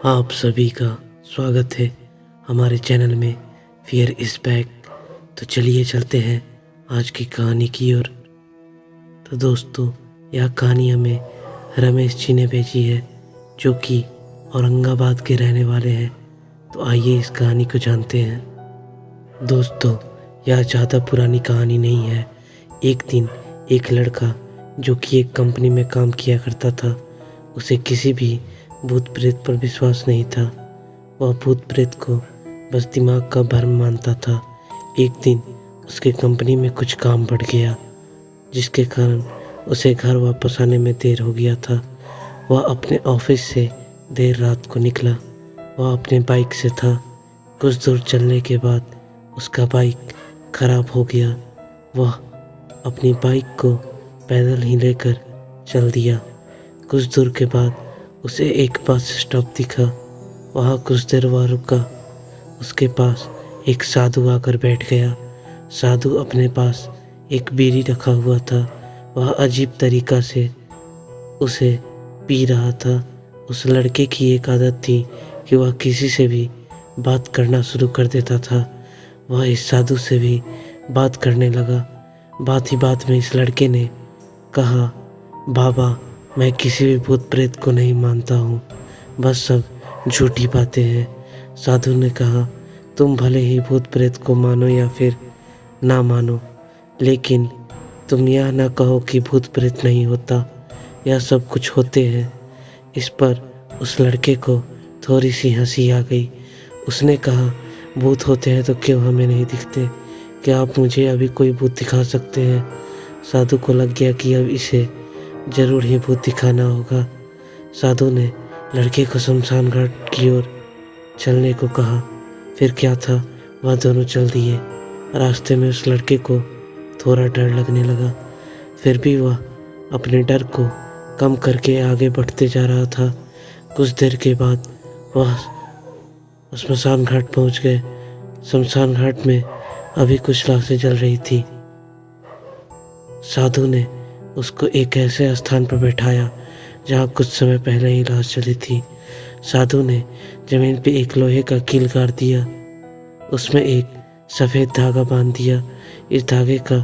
आप सभी का स्वागत है हमारे चैनल में फियर इज़ बैक। तो चलिए चलते हैं आज की कहानी की ओर। तो दोस्तों, यह कहानी हमें रमेश जी ने भेजी है, जो कि औरंगाबाद के रहने वाले हैं। तो आइए इस कहानी को जानते हैं। दोस्तों, यह ज़्यादा पुरानी कहानी नहीं है। एक दिन एक लड़का जो कि एक कंपनी में काम किया करता था, उसे किसी भी भूत प्रेत पर विश्वास नहीं था। वह भूत प्रेत को बस दिमाग का भ्रम मानता था। एक दिन उसके कंपनी में कुछ काम बढ़ गया, जिसके कारण उसे घर वापस आने में देर हो गया था। वह अपने ऑफिस से देर रात को निकला। वह अपने बाइक से था। कुछ दूर चलने के बाद उसका बाइक खराब हो गया। वह अपनी बाइक को पैदल ही लेकर चल दिया। कुछ दूर के बाद उसे एक बस स्टॉप दिखा। वहाँ कुछ देर वह रुका। उसके पास एक साधु आकर बैठ गया। साधु अपने पास एक बीड़ी रखा हुआ था। वह अजीब तरीक़ा से उसे पी रहा था। उस लड़के की एक आदत थी कि वह किसी से भी बात करना शुरू कर देता था। वह इस साधु से भी बात करने लगा। बात ही बात में इस लड़के ने कहा, बाबा, मैं किसी भी भूत प्रेत को नहीं मानता हूँ, बस सब झूठी बातें हैं। साधु ने कहा, तुम भले ही भूत प्रेत को मानो या फिर ना मानो, लेकिन तुम यह ना कहो कि भूत प्रेत नहीं होता, यह सब कुछ होते हैं। इस पर उस लड़के को थोड़ी सी हंसी आ गई। उसने कहा, भूत होते हैं तो क्यों हमें नहीं दिखते? क्या आप मुझे अभी कोई भूत दिखा सकते हैं? साधु को लग गया कि अब इसे जरूर ही भूत दिखाना होगा। साधु ने लड़के को शमशान घाट की ओर चलने को कहा। फिर क्या था, वह दोनों चल दिए। रास्ते में उस लड़के को थोड़ा डर लगने लगा, फिर भी वह अपने डर को कम करके आगे बढ़ते जा रहा था। कुछ देर के बाद वह शमशान घाट पहुंच गए। शमशान घाट में अभी कुछ लाशें जल रही थी। साधु ने उसको एक ऐसे स्थान पर बैठाया जहाँ कुछ समय पहले ही लाश जली थी। साधु ने जमीन पे एक लोहे का कील गाड़ दिया। उसमें एक सफ़ेद धागा बांध दिया। इस धागे का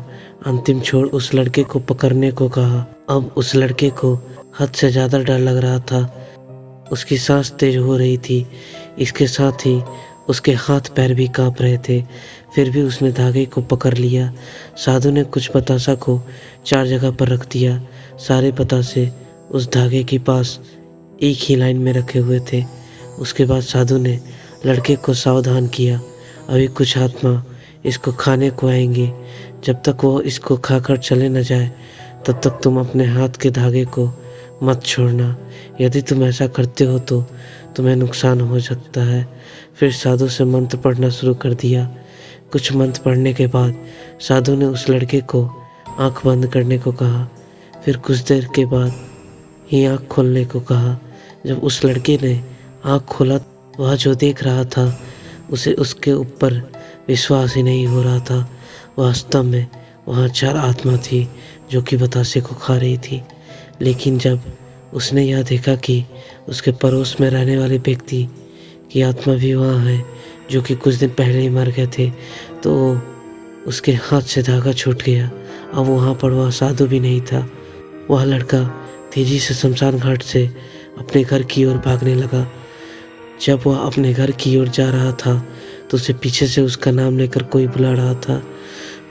अंतिम छोर उस लड़के को पकड़ने को कहा। अब उस लड़के को हद से ज़्यादा डर लग रहा था। उसकी सांस तेज हो रही थी। इसके साथ ही उसके हाथ पैर भी कांप रहे थे। फिर भी उसने धागे को पकड़ लिया। साधु ने कुछ बतासा को 4 जगह पर रख दिया। सारे बतासे उस धागे के पास एक ही लाइन में रखे हुए थे। उसके बाद साधु ने लड़के को सावधान किया, अभी कुछ आत्मा इसको खाने को आएंगे। जब तक वो इसको खाकर चले न जाए, तब तक तुम अपने हाथ के धागे को मत छोड़ना। यदि तुम ऐसा करते हो तो तुम्हें नुकसान हो सकता है। फिर साधु से मंत्र पढ़ना शुरू कर दिया। कुछ मंत्र पढ़ने के बाद साधु ने उस लड़के को आंख बंद करने को कहा। फिर कुछ देर के बाद ही आंख खोलने को कहा। जब उस लड़के ने आंख खोला, वह जो देख रहा था उसे उसके ऊपर विश्वास ही नहीं हो रहा था। वास्तव में वहाँ 4 आत्मा थी जो कि बतासे को खा रही थी। लेकिन जब उसने यह देखा कि उसके पड़ोस में रहने वाले व्यक्ति की आत्मा भी वहाँ है, जो कि कुछ दिन पहले ही मर गए थे, तो उसके हाथ से धागा छूट गया। अब वहाँ पर वह साधु भी नहीं था। वह लड़का तेजी से शमशान घाट से अपने घर की ओर भागने लगा। जब वह अपने घर की ओर जा रहा था तो उसे पीछे से उसका नाम लेकर कोई बुला रहा था।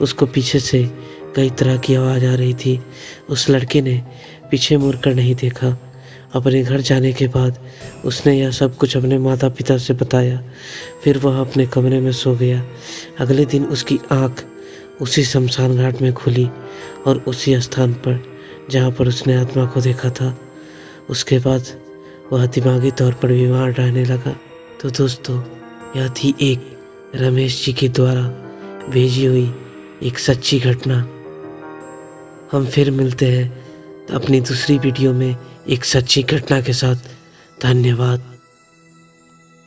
उसको पीछे से कई तरह की आवाज़ आ रही थी। उस लड़के ने पीछे मुड़कर नहीं देखा। अपने घर जाने के बाद उसने यह सब कुछ अपने माता पिता से बताया। फिर वह अपने कमरे में सो गया। अगले दिन उसकी आँख उसी शमशान घाट में खुली और उसी स्थान पर जहाँ पर उसने आत्मा को देखा था। उसके बाद वह दिमागी तौर पर बीमार रहने लगा। तो दोस्तों, यह थी एक रमेश जी के द्वारा भेजी हुई एक सच्ची घटना। हम फिर मिलते हैं अपनी दूसरी वीडियो में एक सच्ची घटना के साथ। धन्यवाद।